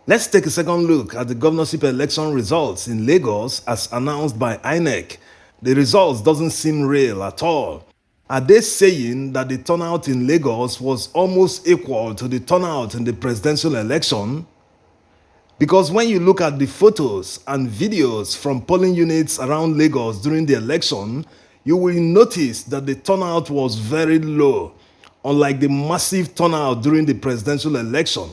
Let's take a second look at the governorship election results in Lagos as announced by INEC. The results doesn't seem real at all. Are they saying that the turnout in Lagos was almost equal to the turnout in the presidential election? Because when you look at the photos and videos from polling units around Lagos during the election, you will notice that the turnout was very low, unlike the massive turnout during the presidential election.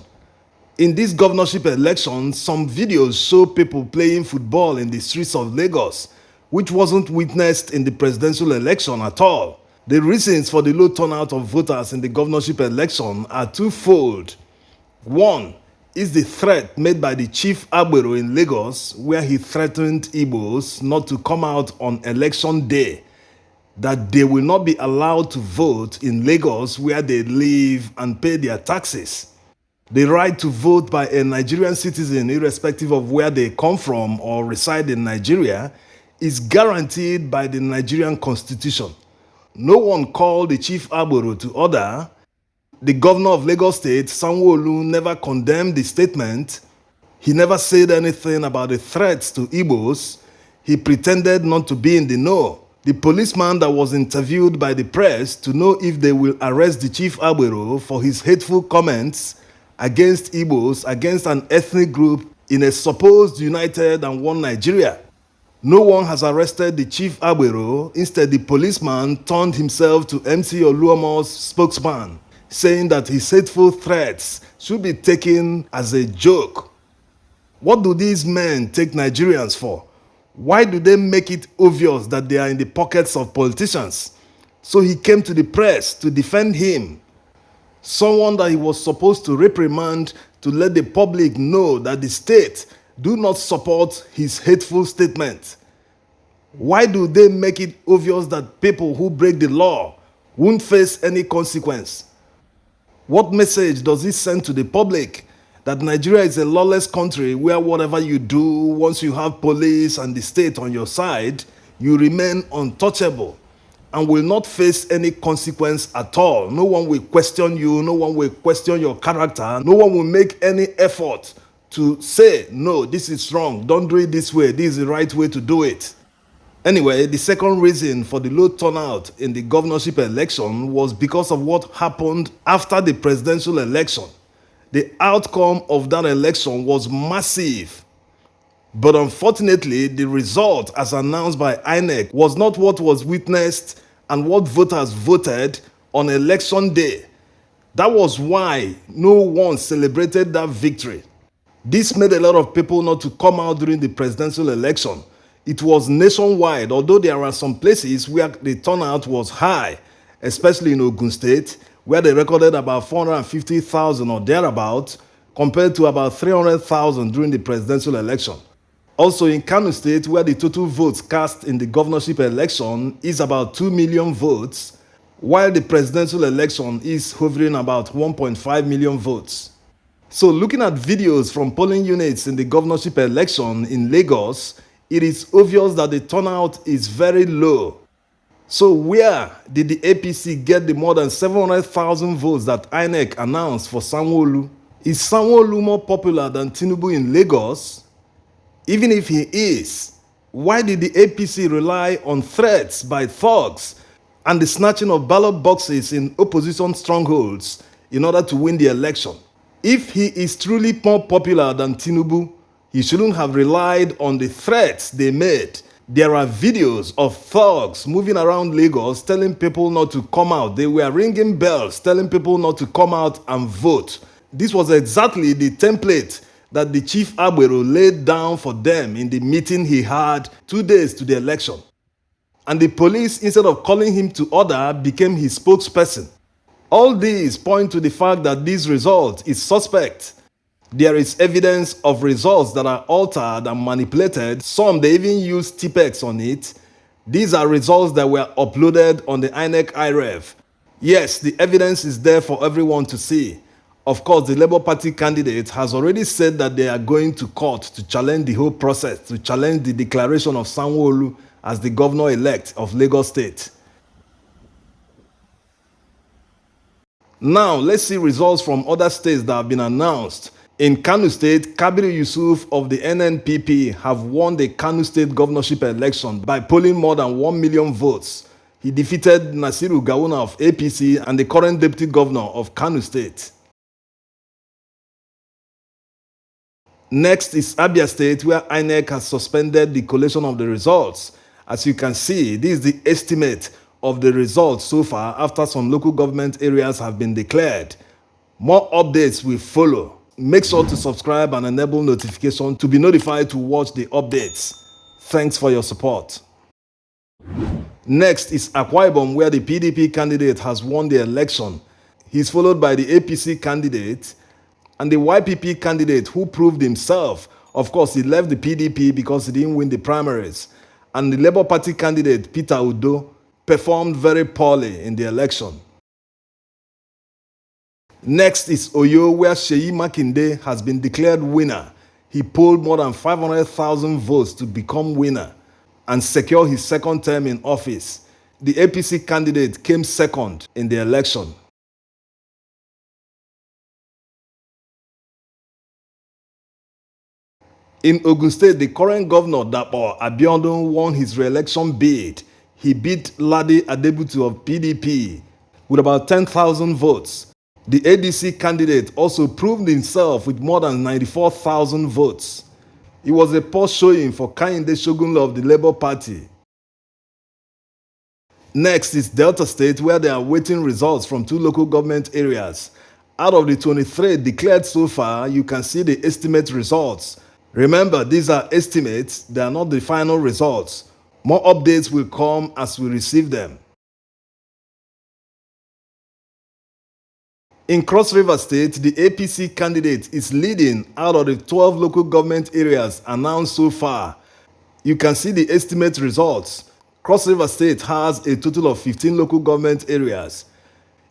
In this governorship election, some videos show people playing football in the streets of Lagos, which wasn't witnessed in the presidential election at all. The reasons for the low turnout of voters in the governorship election are twofold. One is the threat made by the chief Agbero in Lagos, where he threatened Igbos not to come out on election day, that they will not be allowed to vote in Lagos where they live and pay their taxes. The right to vote by a Nigerian citizen, irrespective of where they come from or reside in Nigeria, is guaranteed by the Nigerian Constitution. No one called the chief Agbero to order. The governor of Lagos State, Sanwo-Olu, never condemned the statement. He never said anything about the threats to Igbos. He pretended not to be in the know. The policeman that was interviewed by the press to know if they will arrest the chief Agbero for his hateful comments against Igbos, against an ethnic group in a supposed united and one Nigeria. No one has arrested the chief Agbero. Instead, the policeman turned himself to MC Oluomo's spokesman, saying that his hateful threats should be taken as a joke. What do these men take Nigerians for? Why do they make it obvious that they are in the pockets of politicians? So he came to the press to defend him. Someone that he was supposed to reprimand, to let the public know that the state do not support his hateful statement. Why do they make it obvious that people who break the law won't face any consequence? What message does this send to the public? That Nigeria is a lawless country where whatever you do, once you have police and the state on your side, you remain untouchable and will not face any consequence at all. No one will question you, no one will question your character, no one will make any effort to say, no, this is wrong, don't do it this way, this is the right way to do it. Anyway, the second reason for the low turnout in the governorship election was because of what happened after the presidential election. The outcome of that election was massive. But unfortunately, the result as announced by INEC was not what was witnessed and what voters voted on election day. That was why no one celebrated that victory. This made a lot of people not to come out during the presidential election. It was nationwide, although there are some places where the turnout was high, especially in Ogun State, where they recorded about 450,000 or thereabouts, compared to about 300,000 during the presidential election. Also in Kano State, where the total votes cast in the governorship election is about 2 million votes, while the presidential election is hovering about 1.5 million votes. So looking at videos from polling units in the governorship election in Lagos, it is obvious that the turnout is very low. So where did the APC get the more than 700,000 votes that INEC announced for Sanwo-Olu? Is Sanwo-Olu more popular than Tinubu in Lagos? Even if he is, why did the APC rely on threats by thugs and the snatching of ballot boxes in opposition strongholds in order to win the election? If he is truly more popular than Tinubu, he shouldn't have relied on the threats they made. There are videos of thugs moving around Lagos telling people not to come out. They were ringing bells telling people not to come out and vote. This was exactly the template that the chief Agbero laid down for them in the meeting he had 2 days to the election. And the police, instead of calling him to order, became his spokesperson. All these point to the fact that this result is suspect. There is evidence of results that are altered and manipulated. Some, they even use TPEX on it. These are results that were uploaded on the INEC iRev. Yes, the evidence is there for everyone to see. Of course, the Labour Party candidate has already said that they are going to court to challenge the whole process, to challenge the declaration of Sanwo-Olu as the governor-elect of Lagos State. Now, let's see results from other states that have been announced. In Kano State, Kabiru Yusuf of the NNPP have won the Kano State governorship election by polling more than 1 million votes. He defeated Nasiru Gawuna of APC and the current deputy governor of Kano State. Next is Abia State, where INEC has suspended the collation of the results. As you can see, this is the estimate of the results so far after some local government areas have been declared. More updates will follow. Make sure to subscribe and enable notification to be notified to watch the updates. Thanks for your support. Next is Akwa Ibom, where the PDP candidate has won the election. He's followed by the APC candidate and the YPP candidate who proved himself. Of course, he left the PDP because he didn't win the primaries. And the Labour Party candidate, Peter Udo, performed very poorly in the election. Next is Oyo, where Seyi Makinde has been declared winner. He polled more than 500,000 votes to become winner and secure his second term in office. The APC candidate came second in the election. In Ogun State, the current governor, Dapo Abiodun, won his re-election bid. He beat Ladi Adebutu of PDP with about 10,000 votes. The ADC candidate also proved himself with more than 94,000 votes. It was a poor showing for Kehinde Shogunlo of the Labour Party. Next is Delta State, where they are waiting results from 2 local government areas. Out of the 23 declared so far, you can see the estimate results. Remember, these are estimates, they are not the final results. More updates will come as we receive them. In Cross River State, the APC candidate is leading out of the 12 local government areas announced so far. You can see the estimate results. Cross River State has a total of 15 local government areas.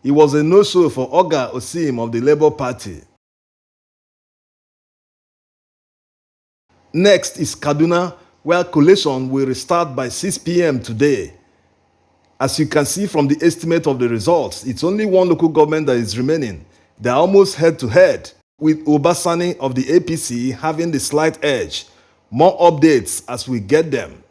It was a no-show for Oga Osim of the Labour Party. Next is Kaduna, where collation will restart by 6 p.m. today. As you can see from the estimate of the results, it's only one local government that is remaining. They are almost head-to-head, with Obasani of the APC having the slight edge. More updates as we get them.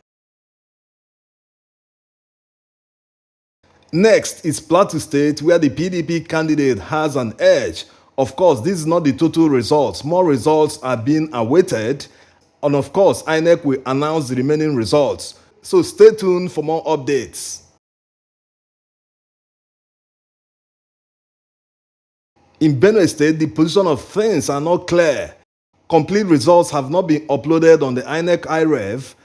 Next is Plateau State, where the PDP candidate has an edge. Of course, this is not the total results. More results are being awaited. And of course, INEC will announce the remaining results. So stay tuned for more updates. In Benue State, the position of things are not clear. Complete results have not been uploaded on the INEC iRev,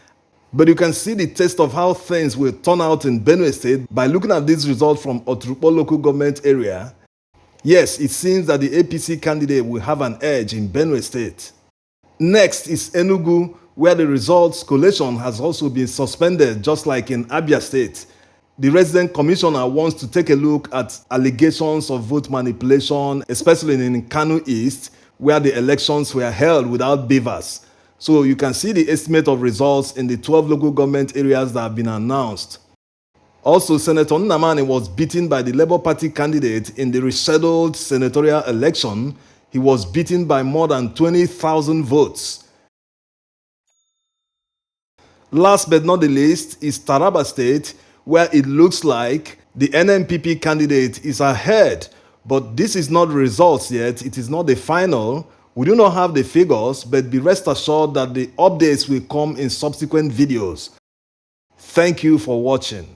but you can see the taste of how things will turn out in Benue State by looking at this result from Oturukpo local government area. Yes, it seems that the APC candidate will have an edge in Benue State. Next is Enugu, where the results collation has also been suspended, just like in Abia State. The resident commissioner wants to take a look at allegations of vote manipulation, especially in Kano East, where the elections were held without beavers. So you can see the estimate of results in the 12 local government areas that have been announced. Also, Senator Nnamani was beaten by the Labour Party candidate in the rescheduled senatorial election. He was beaten by more than 20,000 votes. Last but not the least is Taraba State, where it looks like the NNPP candidate is ahead. But this is not the results yet. It is not the final. We do not have the figures, but be rest assured that the updates will come in subsequent videos. Thank you for watching.